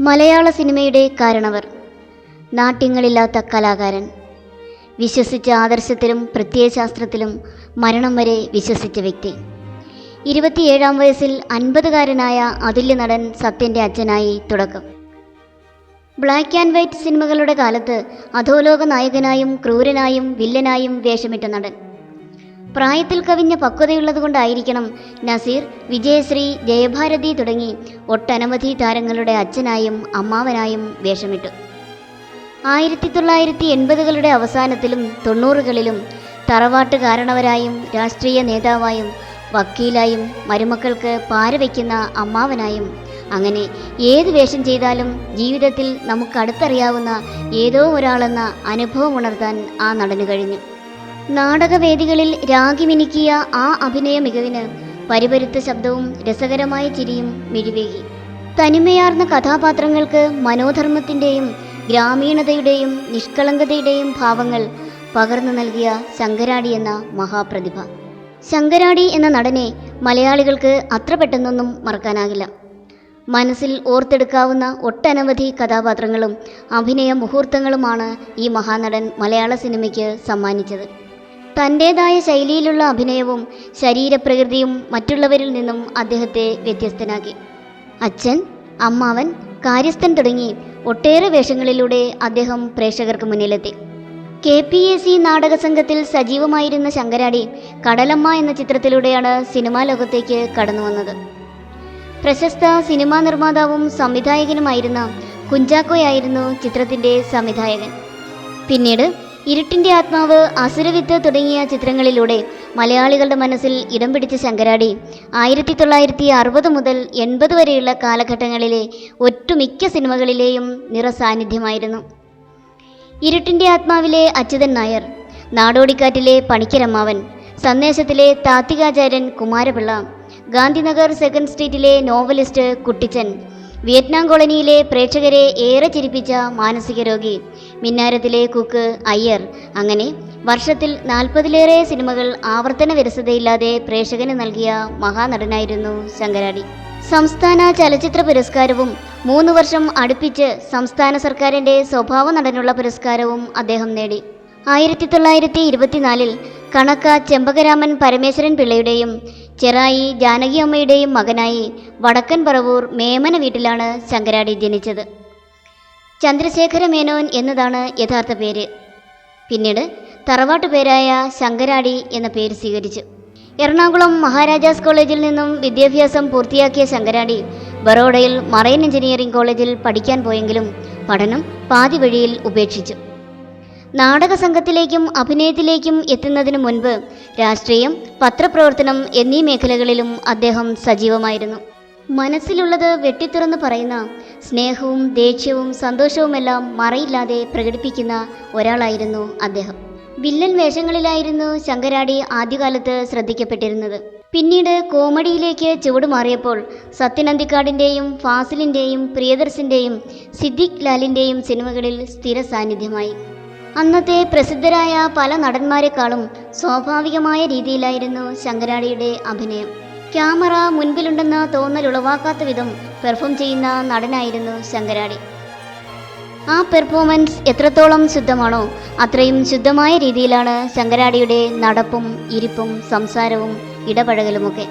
മലയാള സിനിമയുടെ കാരണവർ, നാട്യങ്ങളില്ലാത്ത കലാകാരൻ, വിശ്വസിച്ച ആദർശത്തിലും പ്രത്യയശാസ്ത്രത്തിലും മരണം വരെ വിശ്വസിച്ച വ്യക്തി. 27-ാം വയസ്സിൽ 50-കാരനായ അതുല്യ നടൻ സത്യൻ്റെ അച്ഛനായി തുടക്കം. ബ്ലാക്ക് ആൻഡ് വൈറ്റ് സിനിമകളുടെ കാലത്ത് അധോലോക നായകനായും ക്രൂരനായും വില്ലനായും വേഷമിട്ട നടൻ. പ്രായത്തിൽ കവിഞ്ഞ പക്വതയുള്ളതുകൊണ്ടായിരിക്കണം നസീർ, വിജയശ്രീ, ജയഭാരതി തുടങ്ങി ഒട്ടനവധി താരങ്ങളുടെ അച്ഛനായും അമ്മാവനായും വേഷമിട്ടു. 1980-കളുടെ അവസാനത്തിലും 90-കളിലും തറവാട്ട് കാരണവരായും രാഷ്ട്രീയ നേതാവായും വക്കീലായും മരുമക്കൾക്ക് പാരവയ്ക്കുന്ന അമ്മാവനായും അങ്ങനെ ഏത് വേഷം ചെയ്താലും ജീവിതത്തിൽ നമുക്കടുത്തറിയാവുന്ന ഏതോ ഒരാളെന്ന അനുഭവം ഉണർത്താൻ ആ നടന് കഴിഞ്ഞു. നാടകവേദികളിൽ രാഗി മിനുക്കിയ ആ അഭിനയ മികവിന് പരിപരുത്ത ശബ്ദവും രസകരമായ ചിരിയും മിഴിവേകി. തനിമയാർന്ന കഥാപാത്രങ്ങൾക്ക് മനോധർമ്മത്തിൻ്റെയും ഗ്രാമീണതയുടെയും നിഷ്കളങ്കതയുടെയും ഭാവങ്ങൾ പകർന്നു നൽകിയ ശങ്കരാടി എന്ന മഹാപ്രതിഭ. ശങ്കരാടി എന്ന നടനെ മലയാളികൾക്ക് അത്ര പെട്ടെന്നൊന്നും മറക്കാനാകില്ല. മനസ്സിൽ ഓർത്തെടുക്കാവുന്ന ഒട്ടനവധി കഥാപാത്രങ്ങളും അഭിനയ മുഹൂർത്തങ്ങളുമാണ് ഈ മഹാനടൻ മലയാള സിനിമയ്ക്ക് സമ്മാനിച്ചത്. തൻ്റേതായ ശൈലിയിലുള്ള അഭിനയവും ശരീരപ്രകൃതിയും മറ്റുള്ളവരിൽ നിന്നും അദ്ദേഹത്തെ വ്യത്യസ്തനാക്കി. അച്ഛൻ, അമ്മാവൻ, കാര്യസ്ഥൻ തുടങ്ങി ഒട്ടേറെ വേഷങ്ങളിലൂടെ അദ്ദേഹം പ്രേക്ഷകർക്ക് മുന്നിലെത്തി. KPAC നാടക സംഘത്തിൽ സജീവമായിരുന്ന ശങ്കരാടി കടലമ്മ എന്ന ചിത്രത്തിലൂടെയാണ് സിനിമാ ലോകത്തേക്ക് കടന്നു വന്നത്. പ്രശസ്ത സിനിമാ നിർമ്മാതാവും സംവിധായകനുമായിരുന്ന കുഞ്ചാക്കോയായിരുന്നു ചിത്രത്തിൻ്റെ സംവിധായകൻ. പിന്നീട് ഇരുട്ടിൻ്റെ ആത്മാവ്, അസുരവിത്ത് തുടങ്ങിയ ചിത്രങ്ങളിലൂടെ മലയാളികളുടെ മനസ്സിൽ ഇടം പിടിച്ച ശങ്കരാടി 1960 മുതൽ 80 വരെയുള്ള കാലഘട്ടങ്ങളിലെ ഒട്ടുമിക്ക സിനിമകളിലെയും നിറസാന്നിധ്യമായിരുന്നു. ഇരുട്ടിൻ്റെ ആത്മാവിലെ അച്യുതൻ നായർ, നാടോടിക്കാറ്റിലെ പണിക്കരമ്മാവൻ, സന്ദേശത്തിലെ താത്വികാചാര്യൻ കുമാരപിള്ള, ഗാന്ധിനഗർ സെക്കൻഡ് സ്ട്രീറ്റിലെ നോവലിസ്റ്റ് കുട്ടിച്ചൻ, വിയറ്റ്നാം കോളനിയിലെ പ്രേക്ഷകരെ ഏറെ ചിരിപ്പിച്ച മാനസിക രോഗി, മിന്നാരത്തിലെ കുക്ക് അയ്യർ, അങ്ങനെ വർഷത്തിൽ 40-ലേറെ സിനിമകൾ ആവർത്തന വിരസതയില്ലാതെ പ്രേക്ഷകന് നൽകിയ മഹാനടനായിരുന്നു ശങ്കരാടി. സംസ്ഥാന ചലച്ചിത്ര പുരസ്കാരവും 3 വർഷം അടുപ്പിച്ച് സംസ്ഥാന സർക്കാരിൻ്റെ സ്വഭാവ നടനുള്ള പുരസ്കാരവും അദ്ദേഹം നേടി. 1924-ൽ കണക്ക ചെമ്പകരാമൻ പരമേശ്വരൻ പിള്ളയുടെയും ചെറായി ജാനകി അമ്മയുടെയും മകനായി വടക്കൻ പറവൂർ മേമന വീട്ടിലാണ് ശങ്കരാടി ജനിച്ചത്. ചന്ദ്രശേഖര മേനോൻ എന്നതാണ് യഥാർത്ഥ പേര്. പിന്നീട് തറവാട്ടു പേരായ ശങ്കരാടി എന്ന പേര് സ്വീകരിച്ചു. എറണാകുളം മഹാരാജാസ് കോളേജിൽ നിന്നും വിദ്യാഭ്യാസം പൂർത്തിയാക്കിയ ശങ്കരാടി ബറോഡയിൽ മറൈൻ എഞ്ചിനീയറിംഗ് കോളേജിൽ പഠിക്കാൻ പോയെങ്കിലും പഠനം പാതി വഴിയിൽ ഉപേക്ഷിച്ചു. നാടക സംഘത്തിലേക്കും അഭിനയത്തിലേക്കും എത്തുന്നതിനു മുൻപ് രാഷ്ട്രീയം, പത്രപ്രവർത്തനം എന്നീ മേഖലകളിലും അദ്ദേഹം സജീവമായിരുന്നു. മനസ്സിലുള്ളത് വെട്ടിത്തുറന്ന് പറയുന്ന, സ്നേഹവും ദേഷ്യവും സന്തോഷവുമെല്ലാം മറയില്ലാതെ പ്രകടിപ്പിക്കുന്ന ഒരാളായിരുന്നു അദ്ദേഹം. വില്ലൻ വേഷങ്ങളിലായിരുന്നു ശങ്കരാടി ആദ്യകാലത്ത് ശ്രദ്ധിക്കപ്പെട്ടിരുന്നത്. പിന്നീട് കോമഡിയിലേക്ക് ചുവടുമാറിയപ്പോൾ സത്യൻ അന്തിക്കാടിൻ്റെയും ഫാസിലിൻ്റെയും പ്രിയദർശൻ്റെയും സിദ്ദിഖ് ലാലിൻ്റെയും സിനിമകളിൽ സ്ഥിര സാന്നിധ്യമായി. അന്നത്തെ പ്രസിദ്ധരായ പല നടന്മാരെക്കാളും സ്വാഭാവികമായ രീതിയിലായിരുന്നു ശങ്കരാടിയുടെ അഭിനയം. ക്യാമറ മുൻപിലുണ്ടെന്ന തോന്നൽ ഉളവാക്കാത്ത വിധം പെർഫോം ചെയ്യുന്ന നടനായിരുന്നു ശങ്കരാടി. ആ പെർഫോമൻസ് എത്രത്തോളം ശുദ്ധമാണോ അത്രയും ശുദ്ധമായ രീതിയിലാണ് ശങ്കരാടിയുടെ നടപ്പും ഇരിപ്പും സംസാരവും ഇടപഴകലുമൊക്കെ.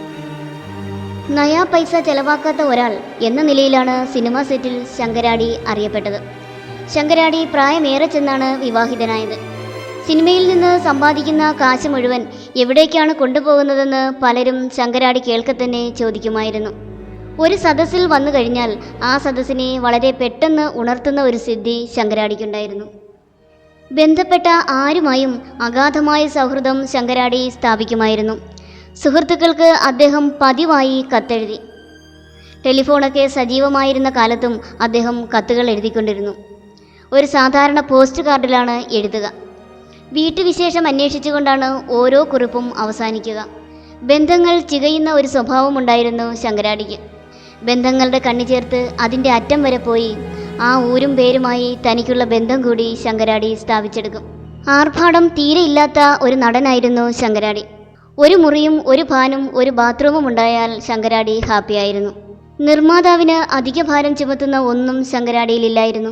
നയാ പൈസ ചെലവാക്കാത്ത ഒരാൾ എന്ന നിലയിലാണ് സിനിമാ സെറ്റിൽ ശങ്കരാടി അറിയപ്പെട്ടത്. ശങ്കരാടി പ്രായമേറെ ചെന്നാണ് വിവാഹിതനായത്. സിനിമയിൽ നിന്ന് സമ്പാദിക്കുന്ന കാശ് മുഴുവൻ എവിടേക്കാണ് കൊണ്ടുപോകുന്നതെന്ന് പലരും ശങ്കരാടി കേൾക്കത്തന്നെ ചോദിക്കുമായിരുന്നു. ഒരു സദസ്സിൽ വന്നു കഴിഞ്ഞാൽ ആ സദസ്സിനെ വളരെ പെട്ടെന്ന് ഉണർത്തുന്ന ഒരു സിദ്ധി ശങ്കരാടിക്കുണ്ടായിരുന്നു. ബന്ധപ്പെട്ട ആരുമായും അഗാധമായ സൗഹൃദം ശങ്കരാടി സ്ഥാപിക്കുമായിരുന്നു. സുഹൃത്തുക്കൾക്ക് അദ്ദേഹം പതിവായി കത്തെഴുതി. ടെലിഫോണൊക്കെ സജീവമായിരുന്ന കാലത്തും അദ്ദേഹം കത്തുകൾ എഴുതിക്കൊണ്ടിരുന്നു. ഒരു സാധാരണ പോസ്റ്റ് കാർഡിലാണ് എഴുതുക. വീട്ടുവിശേഷം അന്വേഷിച്ചുകൊണ്ടാണ് ഓരോ കുറിപ്പും അവസാനിക്കുക. ബന്ധങ്ങൾ ചികയുന്ന ഒരു സ്വഭാവമുണ്ടായിരുന്നു ശങ്കരാടിക്ക്. ബന്ധങ്ങളുടെ കണ്ണി ചേർത്ത് അതിൻ്റെ അറ്റം വരെ പോയി ആ ഊരും പേരുമായി തനിക്കുള്ള ബന്ധം കൂടി ശങ്കരാടി സ്ഥാപിച്ചെടുക്കും. ആർഭാടം തീരെയില്ലാത്ത ഒരു നടനായിരുന്നു ശങ്കരാടി. ഒരു മുറിയും ഒരു ഫാനും ഒരു ബാത്റൂമും ഉണ്ടായാൽ ശങ്കരാടി ഹാപ്പിയായിരുന്നു. നിർമ്മാതാവിന് അധിക ഭാരം ചുമത്തുന്ന ഒന്നും ശങ്കരാടിയിലില്ലായിരുന്നു.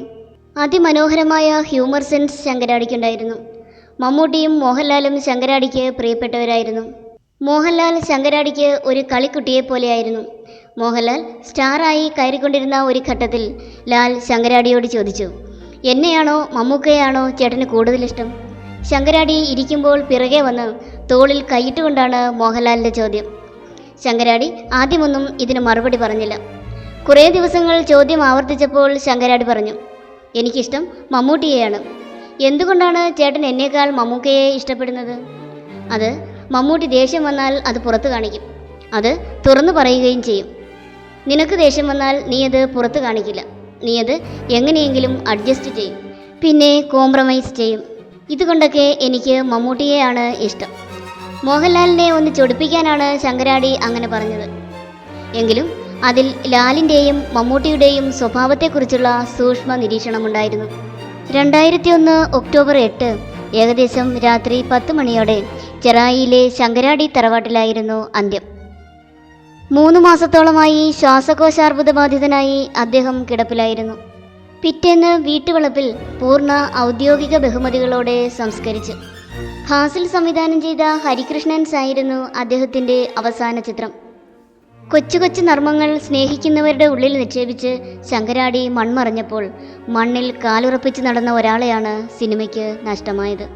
അതിമനോഹരമായ ഹ്യൂമർ സെൻസ് ശങ്കരാടിക്കുണ്ടായിരുന്നു. മമ്മൂട്ടിയും മോഹൻലാലും ശങ്കരാടിക്ക് പ്രിയപ്പെട്ടവരായിരുന്നു. മോഹൻലാൽ ശങ്കരാടിക്ക് ഒരു കളിക്കുട്ടിയെപ്പോലെയായിരുന്നു. മോഹൻലാൽ സ്റ്റാറായി കയറിക്കൊണ്ടിരുന്ന ഒരു ഘട്ടത്തിൽ ലാൽ ശങ്കരാടിയോട് ചോദിച്ചു, എന്നെയാണോ മമ്മൂക്കയാണോ ചേട്ടന് കൂടുതലിഷ്ടം? ശങ്കരാടി ഇരിക്കുമ്പോൾ പിറകെ വന്ന് തോളിൽ കൈയിട്ടുകൊണ്ടാണ് മോഹൻലാലിൻ്റെ ചോദ്യം. ശങ്കരാടി ആദ്യമൊന്നും ഇതിന് മറുപടി പറഞ്ഞില്ല. കുറേ ദിവസങ്ങൾ ചോദ്യം ആവർത്തിച്ചപ്പോൾ ശങ്കരാടി പറഞ്ഞു, എനിക്കിഷ്ടം മമ്മൂട്ടിയെയാണ്. എന്തുകൊണ്ടാണ് ചേട്ടൻ എന്നേക്കാൾ മമ്മൂക്കയെ ഇഷ്ടപ്പെടുന്നത്? അത് മമ്മൂട്ടി ദേഷ്യം വന്നാൽ അത് പുറത്തു കാണിക്കും, അത് തുറന്നു പറയുകയും ചെയ്യും. നിനക്ക് ദേഷ്യം വന്നാൽ നീ അത് പുറത്തു കാണിക്കില്ല, നീ അത് എങ്ങനെയെങ്കിലും അഡ്ജസ്റ്റ് ചെയ്യും, പിന്നെ കോംപ്രമൈസ് ചെയ്യും. ഇതുകൊണ്ടൊക്കെ എനിക്ക് മമ്മൂട്ടിയെയാണ് ഇഷ്ടം. മോഹൻലാലിനെ ഒന്ന് ചൊടിപ്പിക്കാനാണ് ശങ്കരാടി അങ്ങനെ പറഞ്ഞത്. എങ്കിലും അതിൽ ലാലിൻ്റെയും മമ്മൂട്ടിയുടെയും സ്വഭാവത്തെക്കുറിച്ചുള്ള സൂക്ഷ്മ നിരീക്ഷണമുണ്ടായിരുന്നു. 2001 ഒക്ടോബർ 8 ഏകദേശം രാത്രി 10 മണിയോടെ ചെറായിയിലെ ശങ്കരാടി തറവാട്ടിലായിരുന്നു അന്ത്യം. 3 മാസത്തോളമായി ശ്വാസകോശാർബുദബാധിതനായി അദ്ദേഹം കിടപ്പിലായിരുന്നു. പിറ്റേന്ന് വീട്ടുവളപ്പിൽ പൂർണ്ണ ഔദ്യോഗിക ബഹുമതികളോടെ സംസ്കരിച്ചു. ഫാസിൽ സംവിധാനം ചെയ്ത ഹരികൃഷ്ണൻസ് ആയിരുന്നു അദ്ദേഹത്തിൻ്റെ അവസാന ചിത്രം. കൊച്ചു കൊച്ചു നർമ്മങ്ങൾ സ്നേഹിക്കുന്നവരുടെ ഉള്ളിൽ നിക്ഷേപിച്ച് ശങ്കരാടി മൺമറഞ്ഞപ്പോൾ മണ്ണിൽ കാലുറപ്പിച്ച് നടന്ന ഒരാളെയാണ് സിനിമയ്ക്ക് നഷ്ടമായത്.